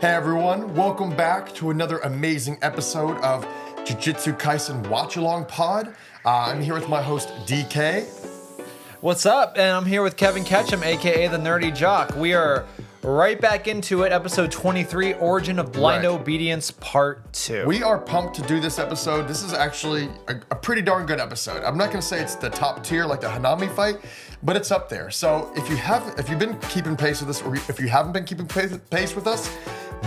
Hey everyone, welcome back to another amazing episode of Jujutsu Kaisen Watch Along Pod. I'm here with my host DK. What's up? And I'm here with Kevin Ketcham, aka the NerdyJock. We are right back into it, episode 23, Origin of Blind Obedience, Part 2. We are pumped to do this episode. This is actually a pretty darn good episode. I'm not going to say it's the top tier like the Hanami fight, but it's up there. So if you've been keeping pace with us, or if you haven't been keeping pace with us,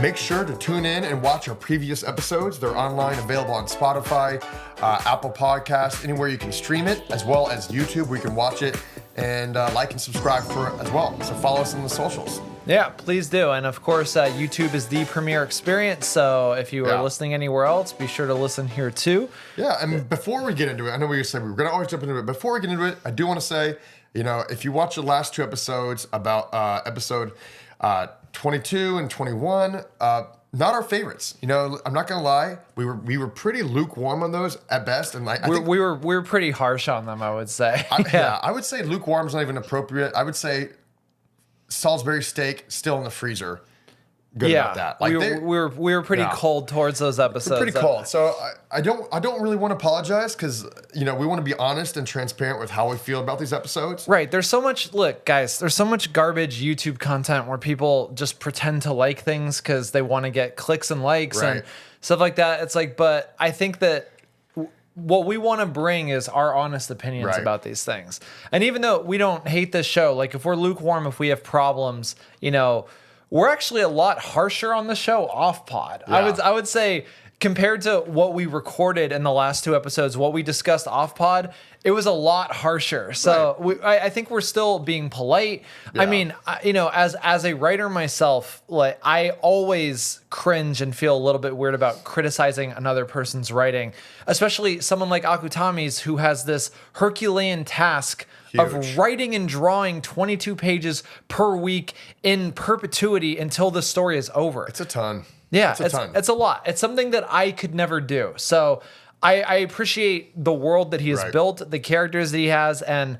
make sure to tune in and watch our previous episodes. They're online, available on Spotify, Apple Podcasts, anywhere you can stream it, as well as YouTube where you can watch it and like and subscribe for it as well. So follow us on the socials. Yeah, please do. And of course, YouTube is the premier experience. So if you are listening anywhere else, be sure to listen here too. Yeah, and before we get into it, I know we said we were going to always jump into it. Before we get into it, I do want to say, if you watch the last two episodes about episode 22 and 21, not our favorites. I'm not gonna lie, we were pretty lukewarm on those at best, and I think we were pretty harsh on them, I would say. I would say lukewarm is not even appropriate. I would say Salisbury steak still in the freezer. Good about that. Like we were pretty cold towards those episodes. Pretty cold. So I don't really want to apologize because we want to be honest and transparent with how we feel about these episodes. Right. There's so much. Look, guys. There's so much garbage YouTube content where people just pretend to like things because they want to get clicks and likes and stuff like that. It's like, but I think that what we want to bring is our honest opinions about these things. And even though we don't hate this show, like if we're lukewarm, if we have problems, we're actually a lot harsher on the show off pod. Yeah. I would say compared to what we recorded in the last two episodes, what we discussed off pod, it was a lot harsher. So I think we're still being polite. Yeah. I mean, as a writer myself, like I always cringe and feel a little bit weird about criticizing another person's writing, especially someone like Akutami's who has this Herculean task of writing and drawing 22 pages per week in perpetuity until the story is over. It's a ton. Yeah, it's a lot. It's something that I could never do. So I appreciate the world that he has built, the characters that he has, and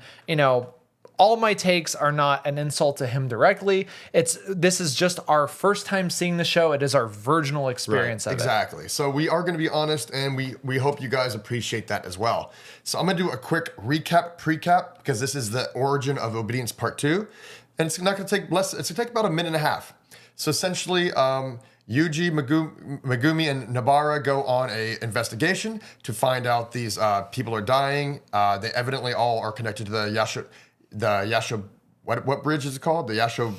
all my takes are not an insult to him directly. This is just our first time seeing the show. It is our virginal experience of it. Exactly. So we are going to be honest, and we hope you guys appreciate that as well. So I'm going to do a quick pre-cap, because this is the Origin of Obedience Part 2. And it's not going to take it's going to take about a minute and a half. So essentially, Yuji, Megumi, and Nobara go on a investigation to find out these people are dying. They evidently all are connected to the Yasho, what bridge is it called? The Yasho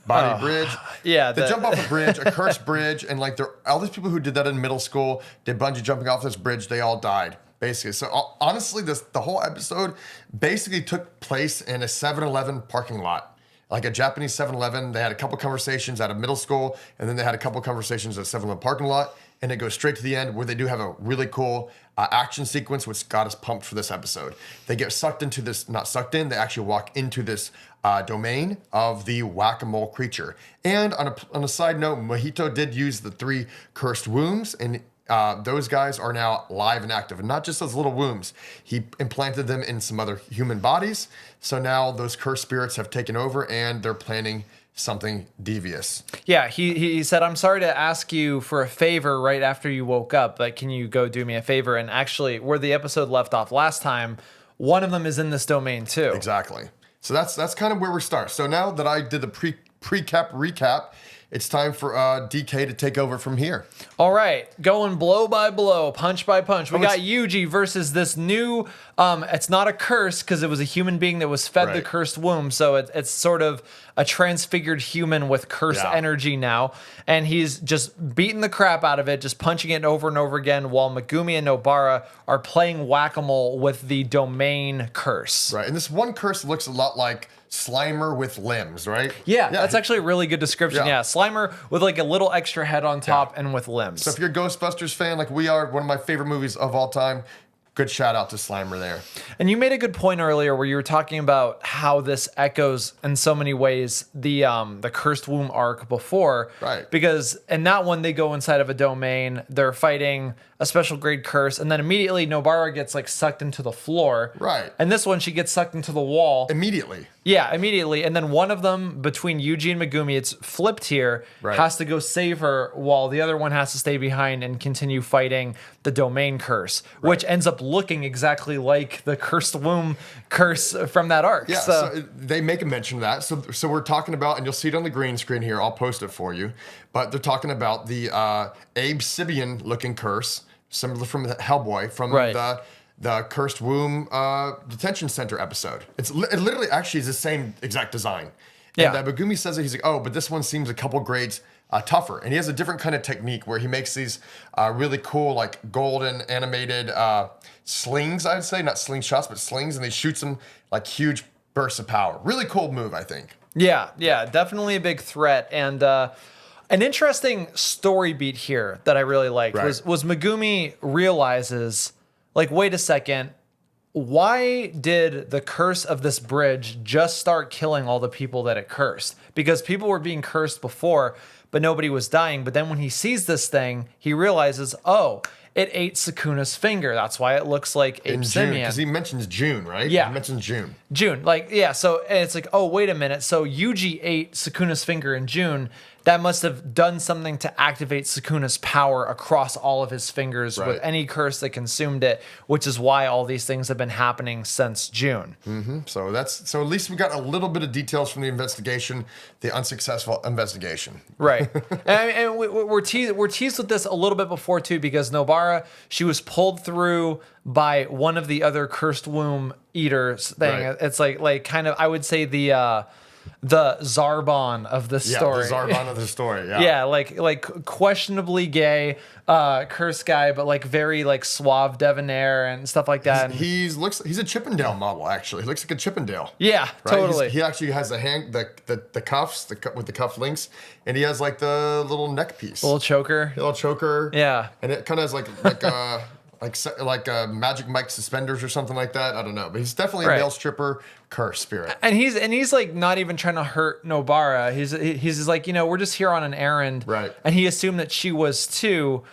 Body Bridge. Yeah. They jump off a bridge, a cursed bridge, and all these people who did that in middle school, did bungee jumping off this bridge, they all died, basically. So honestly, the whole episode basically took place in a 7-Eleven parking lot. Like a Japanese 7-Eleven, they had a couple conversations at a middle school, and then they had a couple conversations at a 7-Eleven parking lot, and it goes straight to the end where they do have a really cool action sequence, which got us pumped for this episode. They get sucked into this, not sucked in, they actually walk into this domain of the whack-a-mole creature. And on a side note, Mojito did use the 3 cursed wombs, and those guys are now live and active. And not just those little wombs. He implanted them in some other human bodies. So now those cursed spirits have taken over and they're planning something devious. Yeah, he said, I'm sorry to ask you for a favor right after you woke up, but can you go do me a favor? And actually, where the episode left off last time, one of them is in this domain too. Exactly. So that's kind of where we start. So now that I did the recap, it's time for DK to take over from here. All right, going blow by blow, punch by punch. We got Yuji versus this new, it's not a curse because it was a human being that was fed the cursed womb. So it's sort of a transfigured human with cursed energy now. And he's just beating the crap out of it, just punching it over and over again while Megumi and Nobara are playing whack-a-mole with the domain curse. Right, and this one curse looks a lot like Slimer with limbs, right? Yeah, that's actually a really good description. Yeah, Slimer with like a little extra head on top and with limbs. So if you're a Ghostbusters fan like we are, one of my favorite movies of all time, good shout out to Slimer there. And you made a good point earlier where you were talking about how this echoes in so many ways the Cursed Womb arc before. Right. Because in that one, they go inside of a domain, they're fighting a special grade curse, and then immediately Nobara gets like sucked into the floor. Right. And this one, she gets sucked into the wall. Immediately. Yeah, immediately. And then one of them, between Yuji and Megumi, it's flipped here, has to go save her while the other one has to stay behind and continue fighting the domain curse, which ends up looking exactly like the cursed womb curse from that arc. Yeah, so they make a mention of that. So we're talking about, and you'll see it on the green screen here, I'll post it for you, but they're talking about the Abe Sibian looking curse, similar from Hellboy, from the Cursed Womb detention center episode. It literally actually is the same exact design. And Megumi says it, he's like, oh, but this one seems a couple grades tougher. And he has a different kind of technique where he makes these really cool, like golden animated slings, I'd say, not slingshots, but slings, and he shoots them like huge bursts of power. Really cool move, I think. Yeah, definitely a big threat. And an interesting story beat here that I really liked was Megumi realizes, like, wait a second, why did the curse of this bridge just start killing all the people that it cursed? Because people were being cursed before, but nobody was dying. But then when he sees this thing, he realizes, oh, it ate Sukuna's finger. That's why it looks like Abe Sibian. Because he mentions June, right? Yeah. He mentions June. June. Like, yeah, so and it's like, oh, wait a minute. So Yuji ate Sukuna's finger in June. That must have done something to activate Sukuna's power across all of his fingers with any curse that consumed it, which is why all these things have been happening since June. Mm-hmm. So at least we got a little bit of details from the investigation, the unsuccessful investigation. Right. and we're teased with this a little bit before too, because Nobara, she was pulled through by one of the other cursed womb eaters thing. It's like kind of, I would say the Zarbon of the story. Yeah, the Zarbon of the story, yeah, like questionably gay curse guy, but like very like suave debonair and stuff like that. He's a Chippendale model, actually. He looks like a Chippendale. Yeah, totally. He actually has the cuffs, with the cuff links, and he has like the little neck piece. Little choker. Yeah. And it kind of has like a Magic Mike suspenders or something like that. I don't know, but he's definitely a male stripper curse spirit. And he's like not even trying to hurt Nobara. He's just like, we're just here on an errand. Right. And he assumed that she was too.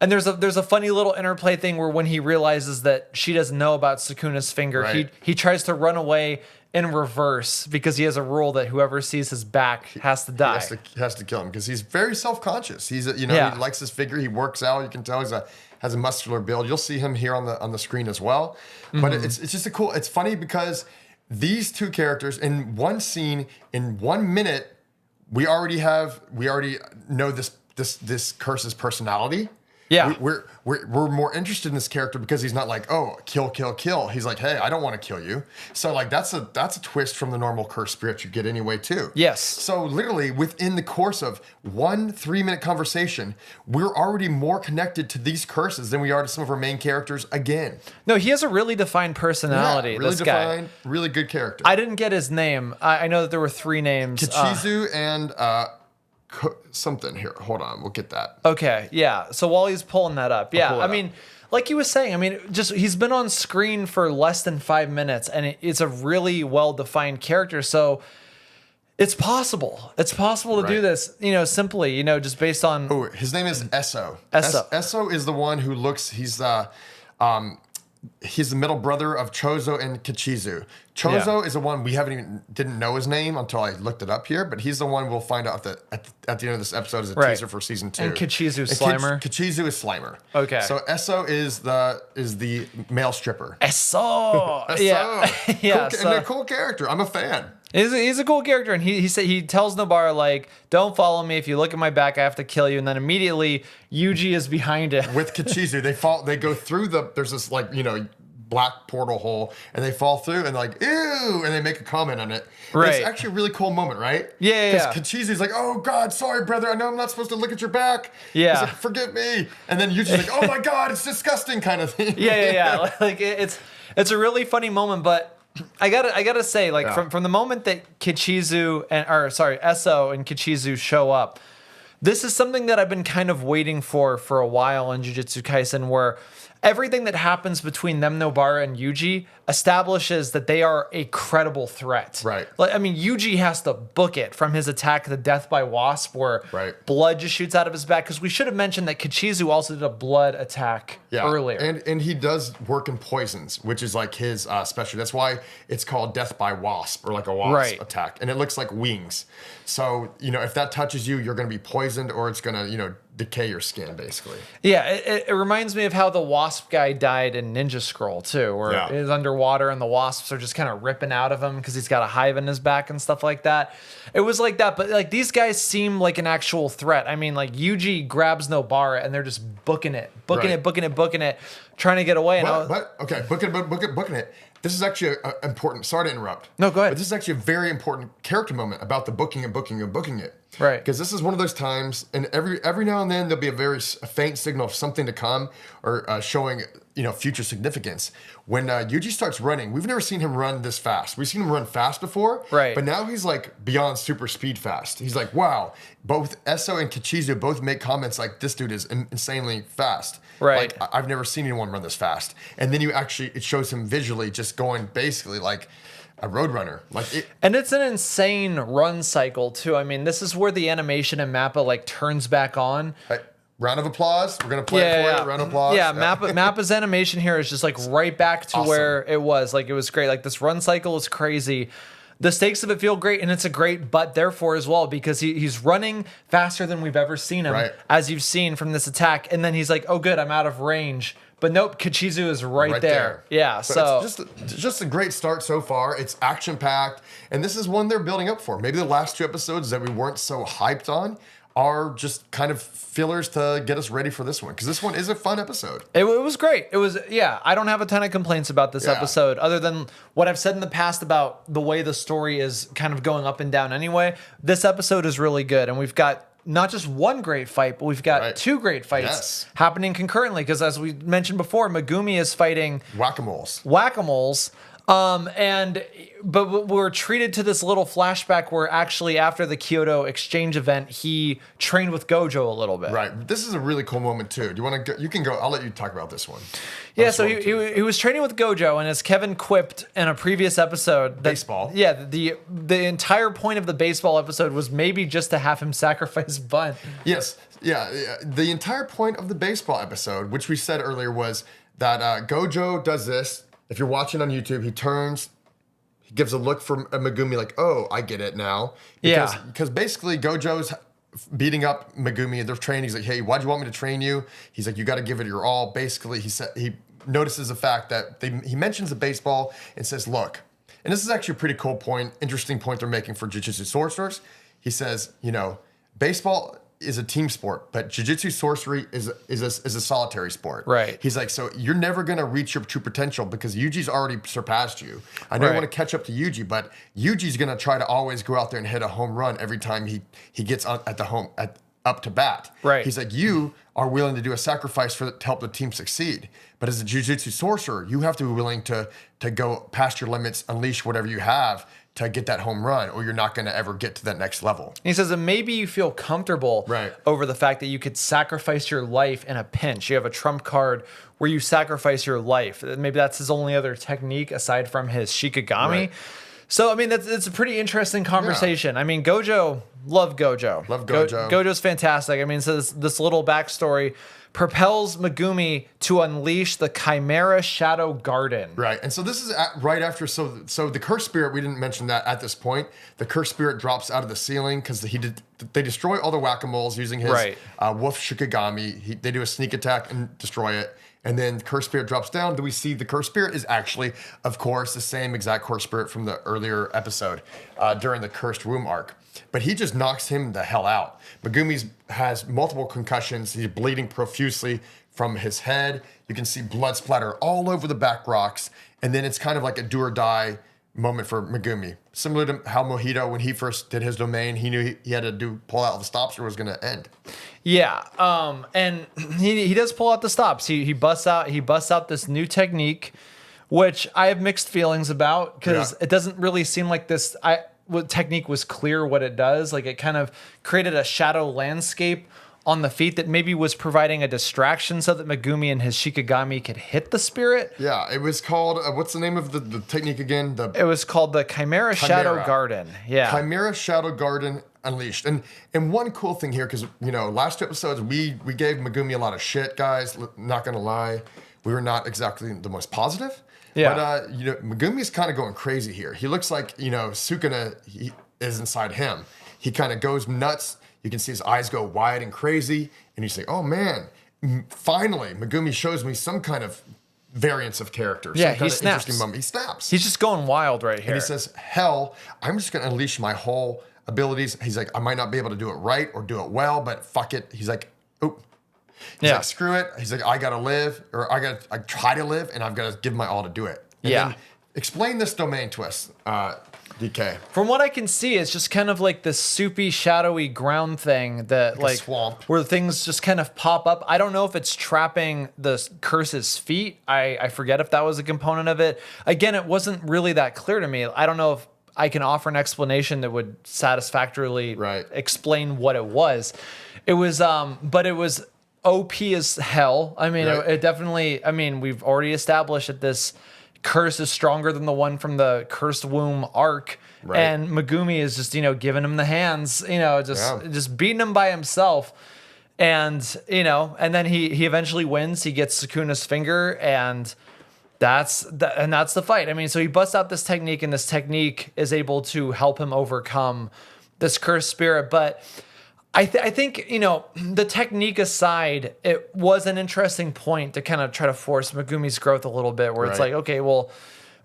And there's a funny little interplay thing where when he realizes that she doesn't know about Sukuna's finger, he tries to run away in reverse because he has a rule that whoever sees his back has to die. He has to kill him because he's very self-conscious. He likes his figure. He works out. You can tell has a muscular build. You'll see him here on the screen as well. But it's just it's funny because these two characters in one scene, in 1 minute, we already know this curse's personality. Yeah, we're more interested in this character because he's not like, oh, kill, kill, kill. He's like, hey, I don't want to kill you. So like that's a twist from the normal curse spirit you get anyway too. Yes. So literally within the course of 1 3-minute conversation, we're already more connected to these curses than we are to some of our main characters again. No, he has a really defined personality. Yeah, really this defined, guy. Really good character. I didn't get his name. I know that there were 3 names. Kichizu and something here. Hold on, we'll get that. Okay, yeah. So while he's pulling that up, I mean, like he was saying, I mean, just he's been on screen for less than 5 minutes, and it's a really well-defined character. So it's possible. It's possible to do this, simply, just based on. Oh, his name is Esso. Esso is the one who looks. He's the middle brother of Chozo and Kichizu. Chozo is the one we didn't know his name until I looked it up here, but he's the one we'll find out at the end of this episode as a teaser for season 2. And Kichizu is Slimer. Kichizu is Slimer. Okay. So Esso is the male stripper. Esso. Yeah. Yeah. Cool, and a cool character. I'm a fan. He's a cool character, and he tells Nobara, like, don't follow me. If you look at my back, I have to kill you. And then immediately Yuji is behind him. With Kichizu, they go through there's this black portal hole, and they fall through and like, ew, and they make a comment on it. Right. It's actually a really cool moment, right? Yeah. Because Kichizu's like, oh God, sorry, brother. I know I'm not supposed to look at your back. Yeah. He's like, forgive me. And then Yuji's like, oh my God, it's disgusting kind of thing. Yeah. Like it's a really funny moment, but I gotta say, like, from the moment that Esso and Kichizu show up, this is something that I've been kind of waiting for a while in Jujutsu Kaisen, where everything that happens between them, Nobara and Yuji, establishes that they are a credible threat. Right. Like, I mean, Yuji has to book it from his attack, the Death by Wasp, where blood just shoots out of his back. Because we should have mentioned that Kichizu also did a blood attack earlier. And he does work in poisons, which is like his specialty. That's why it's called Death by Wasp, or like a wasp attack. And it looks like wings. So, if that touches you, you're going to be poisoned, or it's going to, decay your skin, basically. Yeah, it reminds me of how the wasp guy died in Ninja Scroll, too, where he's underwater and the wasps are just kind of ripping out of him because he's got a hive in his back and stuff like that. It was like that, but like these guys seem like an actual threat. I mean, like Yuji grabs Nobara and they're just booking it, trying to get away. Okay, booking it. This is actually important. Sorry to interrupt. No, go ahead. But this is actually a very important character moment about the booking it. Right. Because this is one of those times, and every now and then there'll be a faint signal of something to come, or showing future significance. When Yuji starts running, we've never seen him run this fast. We've seen him run fast before, right? But now he's like beyond super speed fast. He's like, wow. Both Esso and Kichizu both make comments like, this dude is insanely fast. Right. Like, I've never seen anyone run this fast. And then it shows him visually just going basically like a roadrunner. And it's an insane run cycle too. I mean, this is where the animation in Mappa like turns back on. Round of applause. We're gonna play it for you. Round of applause. Yeah, Mappa's animation here is just like right back to where it was. Like, it was great. Like, this run cycle is crazy. The stakes of it feel great, and it's a great but therefore as well, because he's running faster than we've ever seen him, as you've seen from this attack. And then he's like, oh, good, I'm out of range. But nope, Kichizu is right there. Yeah, so it's just a great start so far. It's action-packed, and this is one they're building up for. Maybe the last 2 episodes that we weren't so hyped on are just kind of fillers to get us ready for this one, because this one is a fun episode. It was great. It was, I don't have a ton of complaints about this episode, other than what I've said in the past about the way the story is kind of going up and down anyway. This episode is really good, and we've got not just one great fight, but we've got 2 great fights happening concurrently, because as we mentioned before, Megumi is fighting Whack-a-moles. But we're treated to this little flashback where actually after the Kyoto exchange event, he trained with Gojo a little bit. Right. This is a really cool moment too. Do you want to go? You can go. I'll let you talk about this one. Yeah, so he was training with Gojo, and as Kevin quipped in a previous episode, baseball. Yeah, the entire point of the baseball episode was maybe just to have him sacrifice Bun. Yes. Yeah. The entire point of the baseball episode, which we said earlier, was that Gojo does this. If you're watching on YouTube, he turns, he gives a look for Megumi like, oh, I get it now. Because basically Gojo's beating up Megumi and they're training. He's like, hey, why'd you want me to train you? He's like, you got to give it your all. Basically, he notices the fact that he mentions the baseball and says, look, and this is actually a pretty cool point, interesting point they're making for Jujutsu sorcerers. He says, baseball is a team sport, but Jujutsu sorcery is a solitary sport. Right. He's like, so you're never gonna reach your true potential because Yuji's already surpassed you. I know you want to catch up to Yuji, but Yuji's gonna try to always go out there and hit a home run every time he gets up to bat. Right. He's like, you are willing to do a sacrifice to help the team succeed. But as a Jujutsu sorcerer, you have to be willing to go past your limits, unleash whatever you have to get that home run, or you're not going to ever get to that next level. He says that maybe you feel comfortable over the fact that you could sacrifice your life in a pinch. You have a trump card where you sacrifice your life. Maybe that's his only other technique aside from his Shikigami. Right. So, I mean, it's a pretty interesting conversation. Yeah. I mean, love Gojo. Gojo's fantastic. I mean, so this little backstory propels Megumi to unleash the Chimera Shadow Garden. Right, and so this is right after, so the Curse Spirit, we didn't mention that at this point. The Curse Spirit drops out of the ceiling because they destroy all the Whack-a-moles using his Wolf Shikigami. They do a sneak attack and destroy it. And then Curse Spirit drops down. Do we see the Curse Spirit is actually, of course, the same exact Curse Spirit from the earlier episode during the Cursed Womb arc. But he just knocks him the hell out. Megumi has multiple concussions. He's bleeding profusely from his head. You can see blood splatter all over the back rocks. And then it's kind of like a do or die moment for Megumi. Similar to how Mojito, when he first did his domain, he knew he had to pull out the stops or it was going to end. Yeah, and he does pull out the stops. He busts out this new technique, which I have mixed feelings about because it doesn't really seem like this technique was clear what it does. Like, it kind of created a shadow landscape on the feet that maybe was providing a distraction so that Megumi and his Shikigami could hit the spirit. Yeah, it was called, what's the name of the technique again? It was called the Chimera Shadow Garden. Yeah. Chimera Shadow Garden Unleashed. And one cool thing here, because, last two episodes, we gave Megumi a lot of shit, guys. Not going to lie. We were not exactly the most positive. Yeah. But, Megumi's kind of going crazy here. He looks like, Sukuna is inside him. He kind of goes nuts. You can see his eyes go wide and crazy. And you say, oh, man, finally, Megumi shows me some kind of variance of character. Yeah, some kind he of snaps. interesting moment. He snaps. He's just going wild right here. And he says, hell, I'm just going to unleash my whole abilities. He's like, I might not be able to do it right or do it well, but fuck it. He's like, oh. He's like, screw it. He's like, I got to live, or I try to live, and I've got to give my all to do it. And then explain this domain to us, DK. From what I can see, it's just kind of like this soupy, shadowy ground thing that like a swamp, where things just kind of pop up. I don't know if it's trapping the curse's feet. I forget if that was a component of it. Again, it wasn't really that clear to me. I don't know if I can offer an explanation that would satisfactorily explain what it was. It was, but it was OP as hell. I mean, it definitely, we've already established that this curse is stronger than the one from the Cursed Womb arc. Right. And Megumi is just, giving him the hands, just beating him by himself. And, and then he eventually wins. He gets Sukuna's finger, and that's the fight. I mean, so he busts out this technique, and this technique is able to help him overcome this cursed spirit. But I think, the technique aside, it was an interesting point to kind of try to force Megumi's growth a little bit, where it's like, okay, well,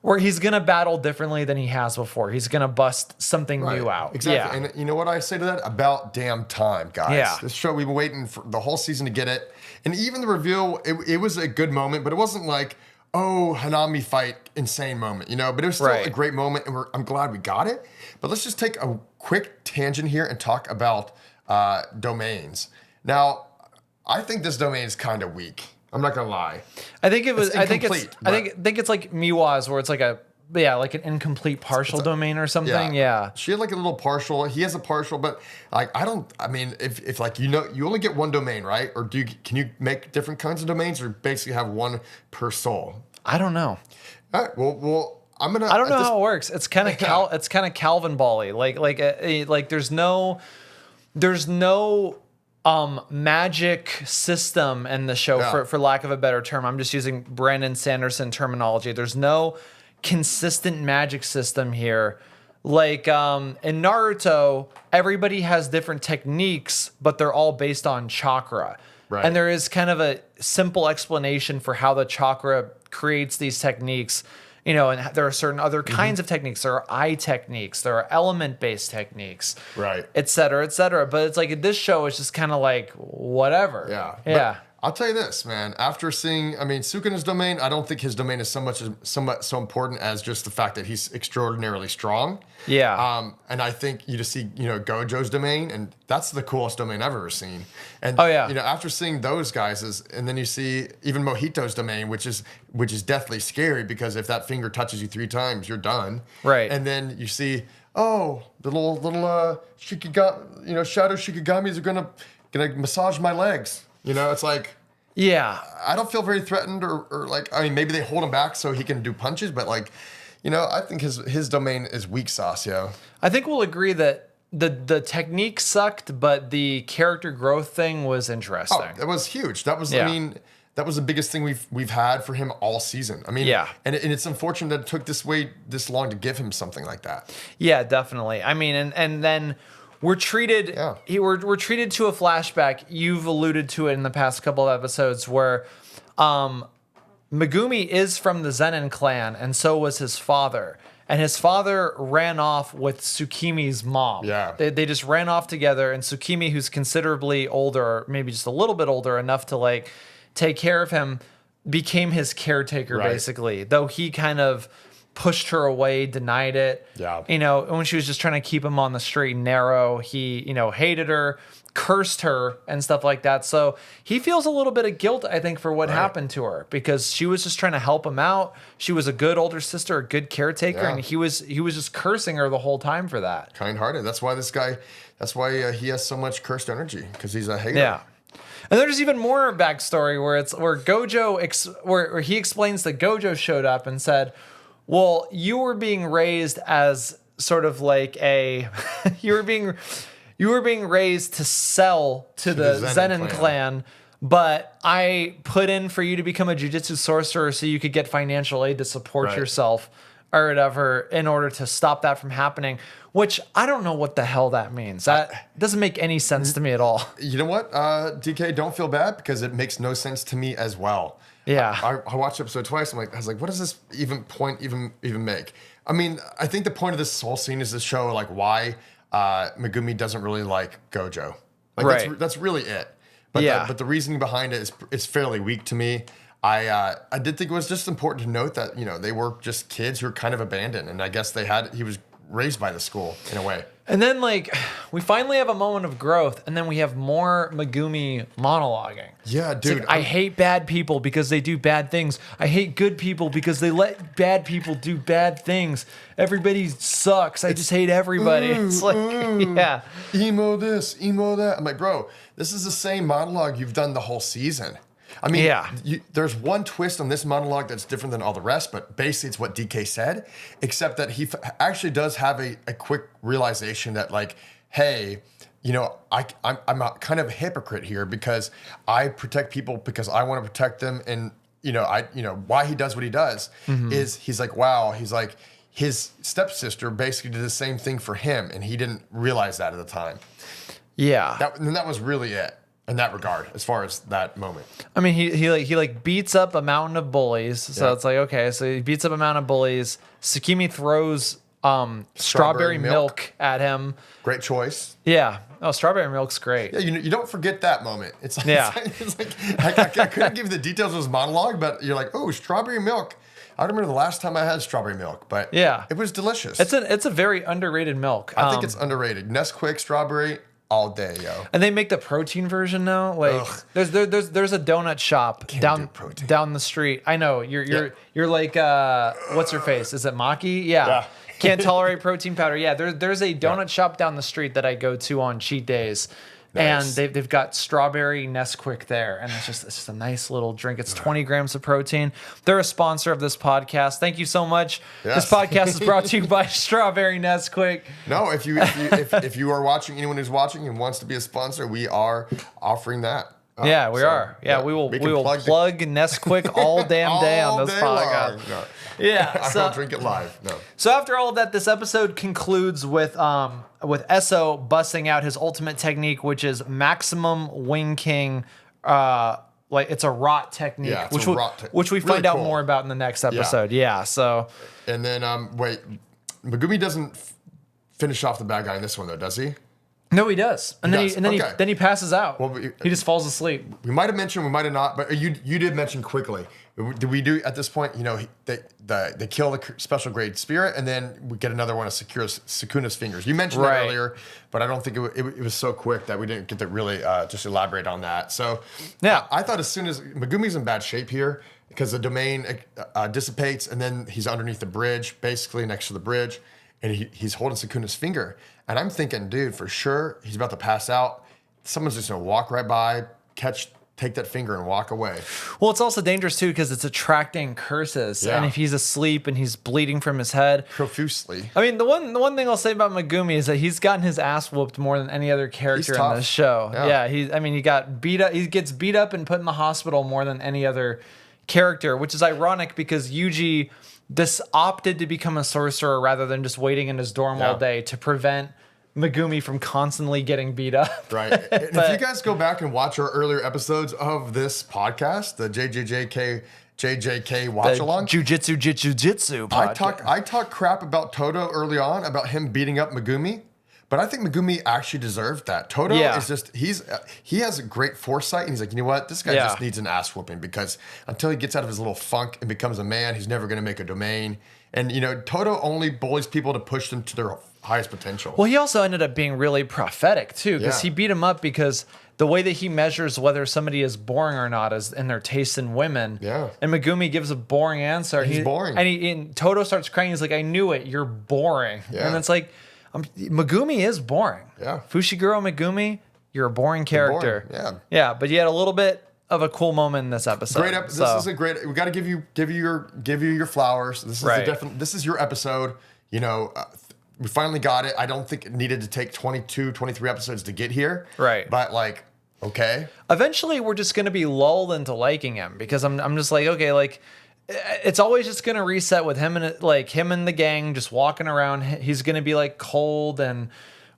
where he's going to battle differently than he has before. He's going to bust something new out. Exactly. Yeah. And you know what I say to that? About damn time, guys. Yeah. This show, we've been waiting for the whole season to get it. And even the reveal, it was a good moment, but it wasn't like, oh, Hanami fight, insane moment, but it was still a great moment, and I'm glad we got it. But let's just take a quick tangent here and talk about domains. Now, I think this domain is kind of weak. I'm not gonna lie. I think it was. I think it's like Miwa's, where it's like like an incomplete partial domain or something. Yeah. She had like a little partial. He has a partial, but like if like you only get one domain, right? Or can you make different kinds of domains, or basically have one per soul? I don't know. All right. Well, I don't know how it works. It's kind of it's kind of Calvin Ball-y. Like there's no magic system in the show, for lack of a better term. I'm just using Brandon Sanderson terminology. There's no consistent magic system here. Like in Naruto, everybody has different techniques, but they're all based on chakra. Right. And there is kind of a simple explanation for how the chakra creates these techniques. And there are certain other kinds of techniques. There are eye techniques. There are element-based techniques. Right. Et cetera, et cetera. But it's like, this show is just kind of like, whatever. Yeah. Yeah. But I'll tell you this, man. After seeing, Sukuna's domain, I don't think his domain is so important as just the fact that he's extraordinarily strong. Yeah. And I think you just see, Gojo's domain, and that's the coolest domain I've ever seen. And after seeing those guys, and then you see even Mojito's domain, which is deathly scary, because if that finger touches you 3 times, you're done. Right. And then you see, the little Shikigami, shadow Shikigami's are gonna massage my legs. It's like, I don't feel very threatened, or like, maybe they hold him back so he can do punches, but like, I think his domain is weak sauce, yo. I think we'll agree that the technique sucked, but the character growth thing was interesting. Oh, that was huge. That was, that was the biggest thing we've had for him all season. And it's unfortunate that it took this long to give him something like that. Yeah, definitely. And then we're treated we're treated to a flashback. You've alluded to it in the past couple of episodes, where Megumi is from the Zenin clan, and so was his father. And his father ran off with Tsukimi's mom. Yeah. They just ran off together, and Tsukimi, who's considerably older, maybe just a little bit older enough to like take care of him, became his caretaker, basically. Though he kind of pushed her away, denied it. Yeah. When she was just trying to keep him on the straight and narrow, he, hated her, cursed her, and stuff like that. So he feels a little bit of guilt, I think, for what happened to her, because she was just trying to help him out. She was a good older sister, a good caretaker, and he was just cursing her the whole time for that. Kind-hearted. That's why he has so much cursed energy, because he's a hater. And there's even more backstory where Gojo where he explains that Gojo showed up and said, "Well, you were being raised as sort of like a you were being raised to sell to the Zenin clan, but I put in for you to become a jujutsu sorcerer so you could get financial aid to support yourself or whatever in order to stop that from happening." Which I don't know what the hell that means. That doesn't make any sense to me at all. You know what, DK, don't feel bad because it makes no sense to me as well. Yeah. I watched the episode twice. I was like, what does this even make? I mean, I think the point of this whole scene is to show like why Megumi doesn't really like Gojo. Like that's really it. But but the reasoning behind it is fairly weak to me. I did think it was just important to note that, you know, they were just kids who were kind of abandoned, and I guess he was raised by the school in a way. And then like we finally have a moment of growth, and then we have more Megumi monologuing. Yeah, dude. Like, I hate bad people because they do bad things. I hate good people because they let bad people do bad things. Everybody sucks. I just hate everybody. It's like, yeah. Emo this, emo that. I'm like, bro, this is the same monologue you've done the whole season. I mean, there's one twist on this monologue that's different than all the rest, but basically it's what DK said, except that he actually does have a quick realization that, like, hey, you know, I'm a kind of a hypocrite here because I protect people because I want to protect them, and why he does what he does is he's like, wow, he's like his stepsister basically did the same thing for him, and he didn't realize that at the time. Yeah, that was really it. In that regard, as far as that moment. I mean, he beats up a mountain of bullies. So it's like, okay, so he beats up a mountain of bullies. Sakimi throws strawberry milk at him. Great choice. Yeah. Oh, strawberry milk's great. Yeah, you don't forget that moment. It's like, it's like I couldn't give you the details of his monologue, but you're like, oh, strawberry milk. I don't remember the last time I had strawberry milk, but it was delicious. It's a very underrated milk. I think it's underrated. Nesquik strawberry. All day, yo. And they make the protein version now. Like there's a donut shop down the street. I know you're like what's her face? Is it Maki? Yeah. Can't tolerate protein powder. Yeah, there's a donut shop down the street that I go to on cheat days. Nice. And they've got strawberry Nesquik there, and it's just a nice little drink. It's 20 grams of protein. They're a sponsor of this podcast. Thank you so much. Yes. This podcast is brought to you by Strawberry Nesquik. No, if you are watching, anyone who's watching and wants to be a sponsor, we are offering that. Yeah, we are. Yeah, we will plug Nesquik all damn day on this podcast. No. Yeah, I don't drink it live. No. So after all of that, this episode concludes with Esso busting out his ultimate technique, which is maximum wing king. Like it's a rot technique, which we find out more about in the next episode. Yeah. So. And then wait, Megumi doesn't finish off the bad guy in this one though, does he? No, he does, and then he passes out. Well, he just falls asleep. We might have mentioned, we might have not, but you did mention quickly. Did we do at this point? You know, they kill the special grade spirit, and then we get another one of Sukuna's fingers. You mentioned that earlier, but I don't think it was so quick that we didn't get to really just elaborate on that. So yeah, I thought as soon as Megumi's in bad shape here because the domain dissipates, and then he's underneath the bridge, basically next to the bridge, and he's holding Sukuna's finger. And I'm thinking, dude, for sure, he's about to pass out. Someone's just going to walk right by, take that finger and walk away. Well, it's also dangerous, too, because it's attracting curses. Yeah. And if he's asleep and he's bleeding from his head. Profusely. I mean, the one thing I'll say about Megumi is that he's gotten his ass whooped more than any other character in this show. Yeah, he got beat up. He gets beat up and put in the hospital more than any other character, which is ironic because Yuji opted to become a sorcerer rather than just waiting in his dorm all day to prevent Megumi from constantly getting beat up. Right. And if you guys go back and watch our earlier episodes of this podcast, the JJK watch along, Jujutsu podcast. I talk crap about Todo early on about him beating up Megumi, but I think Megumi actually deserved that. Todo is just he has a great foresight, and he's like, you know what, this guy just needs an ass whooping because until he gets out of his little funk and becomes a man, he's never going to make a domain. And you know, Todo only bullies people to push them to their highest potential. Well, he also ended up being really prophetic too, because he beat him up because the way that he measures whether somebody is boring or not is in their taste in women. Yeah. And Megumi gives a boring answer. He's boring. And Todo starts crying. He's like, I knew it. You're boring. Yeah. And it's like, Megumi is boring. Yeah. Fushiguro Megumi you're a boring character. Boring, Yeah, but you had a little bit of a cool moment in this episode. This is a great. We got to give you your flowers. This is this is your episode. You know, we finally got it. I don't think it needed to take 22, 23 episodes to get here. Right. But like, okay. Eventually, we're just gonna be lulled into liking him because I'm just like, okay, like it's always just gonna reset with him and him and the gang just walking around. He's gonna be like cold and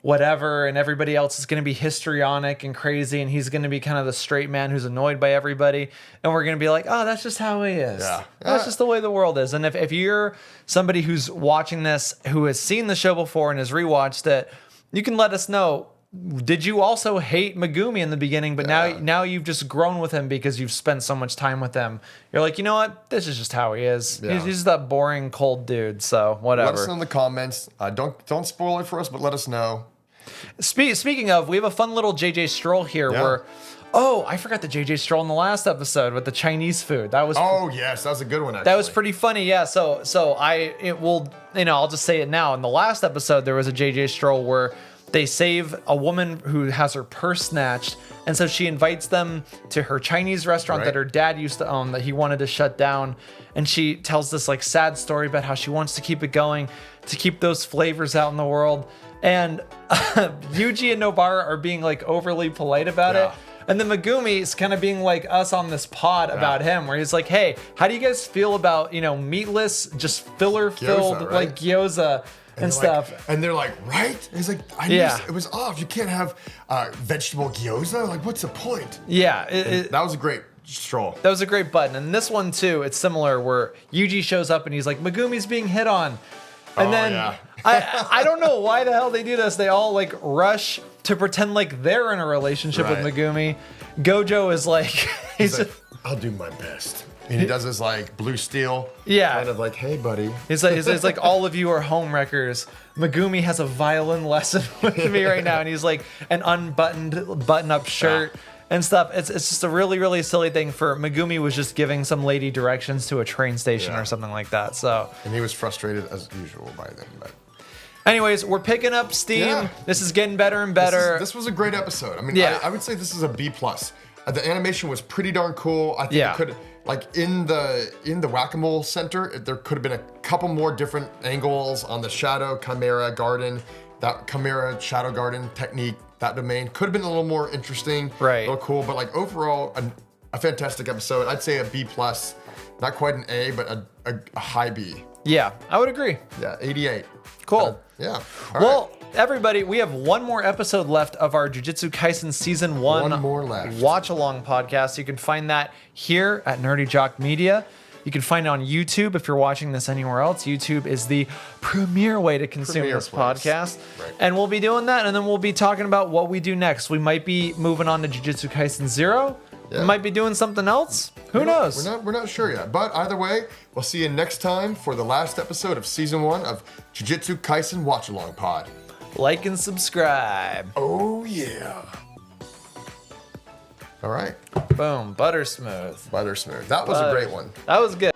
whatever, and everybody else is going to be histrionic and crazy, and he's going to be kind of the straight man who's annoyed by everybody, and we're going to be like, oh, that's just how he is. That's just the way the world is. And if you're somebody who's watching this who has seen the show before and has rewatched it, you can let us know, did you also hate Megumi in the beginning, but now you've just grown with him because you've spent so much time with him? You're like, you know what, this is just how he is. He's just that boring cold dude, so whatever. Let us know in the comments. Don't spoil it for us, but let us know. Speaking of, we have a fun little JJ Stroll here where, I forgot the JJ Stroll in the last episode with the Chinese food. That was yes, that was a good one. Actually. That was pretty funny. Yeah. So I'll just say it now. In the last episode, there was a JJ Stroll where they save a woman who has her purse snatched, and so she invites them to her Chinese restaurant that her dad used to own that he wanted to shut down, and she tells this like sad story about how she wants to keep it going, to keep those flavors out in the world. And Yuji and Nobara are being like overly polite about it. And then Megumi is kind of being like us on this pod about him, where he's like, hey, how do you guys feel about, meatless, just filler-filled like gyoza and stuff? Like, and they're like, right? And he's like, I knew it was off. You can't have vegetable gyoza. Like, what's the point? Yeah. That was a great Stroll. That was a great button. And this one, too, it's similar where Yuji shows up and he's like, Megumi's being hit on. And I don't know why the hell they do this. They all like rush to pretend like they're in a relationship with Megumi. Gojo is like, he's like, I'll do my best. And he does his like blue steel. Yeah. Kind of like, hey, buddy. He's like, all of you are home wreckers. Megumi has a violin lesson with me right now. And he's like an unbuttoned button-up shirt. And stuff. It's just a really, really silly thing for Megumi was just giving some lady directions to a train station or something like that. So, and he was frustrated as usual by them. But anyways, we're picking up steam. Yeah. This is getting better and better. This was a great episode. I mean, I would say this is a B+. The animation was pretty darn cool. I think it could, like in the Whack-A-Mole Center, there could have been a couple more different angles on the Shadow Chimera Garden, that Chimera Shadow Garden technique. That domain could have been a little more interesting, a little cool, but like overall, a fantastic episode. I'd say a B+, not quite an A, but a high B. Yeah, I would agree. Yeah, 88. Cool. All right. Everybody, we have one more episode left of our Jujutsu Kaisen Season 1 One more left. watch-along podcast. You can find that here at NerdyJock Media. You can find it on YouTube if you're watching this anywhere else. YouTube is the premier way to consume this podcast. Right. And we'll be doing that, and then we'll be talking about what we do next. We might be moving on to Jujutsu Kaisen 0. Yeah. We might be doing something else. Who knows? We're not sure yet. But either way, we'll see you next time for the last episode of Season 1 of Jujutsu Kaisen Watch-Along Pod. Like and subscribe. Oh, yeah. All right. Boom. Butter smooth. That was a great one. That was good.